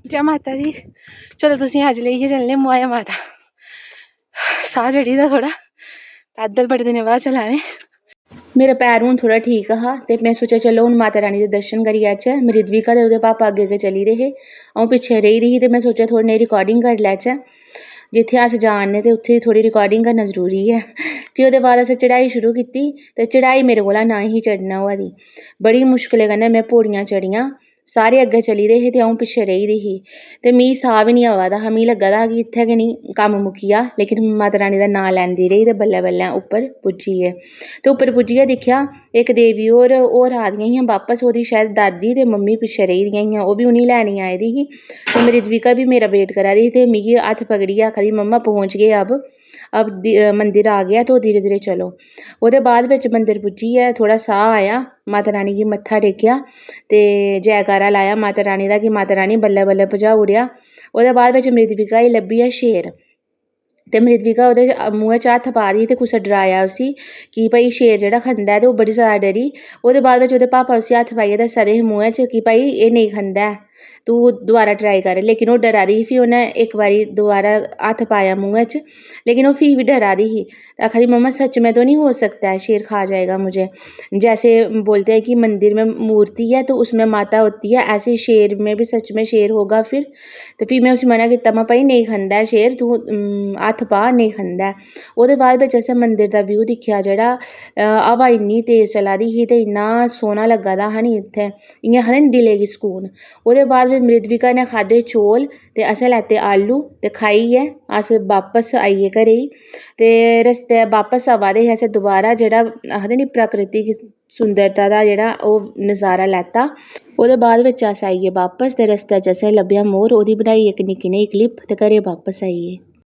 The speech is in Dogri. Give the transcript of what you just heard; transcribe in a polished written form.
जय माता दी। चलो तुसीं अज लेइयै चलने मोया माता। साह चढ़ी दा थोड़ा, पैदल बड़े दिनें बाद चला ने। मेरा पैर हून थोड़ा ठीक हा ते मैं सोचेआ चलो हून माता रानी दे दर्शन करी आचै। मेरी रिद्विका ते ओह्दे पापा अग्गें अग्गें चली दे हे, अ'ऊं पिच्छें रेही दी ही ते मैं सोचेआ थोह्ड़ी नेही रिकार्डिंग करी लैचै। जित्थै अस जा ने ते उत्थै थोह्ड़ी रिकार्डिंग करना जरूरी ऐ। फ्ही ओह्दे बाद असें चढ़ाई शुरू कीती ते चढ़ाई मेरे कोला ना ही चढ़ना होआ दी। बड़ी मुश्कलें कन्नै मैं पौड़ियां चढ़ियां। सारे अग्गें चली दे हे ते अ'ऊं पिच्छें रेही दी ही ते मिगी साह् बी निं आवा दा हा। मिगी लग्गा दा हा कि इत्थै गै निं कम्म मुक्की जा, लेकिन माता रानी दा नांऽ लैंदी रेही ते बल्लें बल्लें उप्पर पुज्जी गे। ते उप्पर पुज्जियै दिक्खेआ इक देवी होर आ दियां हियां बापस। ओह्दी शायद दादी ते मम्मी पिच्छें रेही दियां हियां, ओह् बी उ'नेंगी लैने आई दी ही। ते मेरी रिद्विका बी मेरा वेट करा दी ही ते मिगी हत्थ पकड़ियै आखा दी मम्मा पहुंच गए अब मंदिर आ गया तो धीरे धीरे चलो। ओह्दे बाद बिच मंदिर पुज्जियै थोह्ड़ा साह् आया, माता रानी गी मत्था टेकेआ ते जयकारा लाया माता रानी दा कि माता रानी बल्लें बल्लें पजाई ओड़ेआ। ओह्दे बाद बिच मेरी रिद्विका गी लब्भी गेआ शेर ते मेरी रिद्विका ओह्दे मुहैं च हत्थ पा दी ही ते कुसै डराया उसी कि भाई शेर जेह्ड़ा खंदा ऐ, ते ओह् बड़ी जादा डरी। ओह्दे बाद बिच ओह्दे पापा उसी हत्थ पाइयै दस्सा दे हे मुहैं च कि भाई एह् नेईं खंदा ऐ, तू दोबारा ट्राई कर। लेकिन ओह् डरा दी ही। फ्ही उन्नै इक बारी दोबारा हत्थ पाया मुहैं च, लेकिन ओह् फ्ही बी डरा दी ही। आखा दी मम्मा सच में तो नहीं हो सकता है, शेर खा जाएगा मुझे। जैसे बोलते हैं कि मंदिर में मूर्ति है तो उसमें माता होती है, ऐसे शेर में भी सच में शेर होगा फिर। ते फ्ही में उसी मना कीता, में भाई नेईं खंदा ऐ शेर, तू हत्थ पा, नेईं खंदा ऐ। ओह्दे बाद बिच असें मंदिर दा व्यू दिक्खेआ, जेह्ड़ा हवा इन्नी तेज चला दी ही ते इन्ना सोह्ना लग्गा दा हा नी उत्थै, इ'यां आखदे नी दिलै गी सकून। ओह्दे बाद रिद्विका ने खाद्धे चौल ते असें लैते आलू ते खाइयै अस बापस आई गे घरै गी। ते रस्तै बापस आवा दे हे असें दोबारा जेह्ड़ा आखदे नी प्राकृतिक सुंदरता दा जेह्ड़ा ओह् नज़ारा लैता। ओह्दे बाद बिच अस आई गे बापस ते रस्ते च असें लब्भेआ मोर, ओह्दी बनाई इक निक्की नेही क्लिप ते घरै बापस आई गे।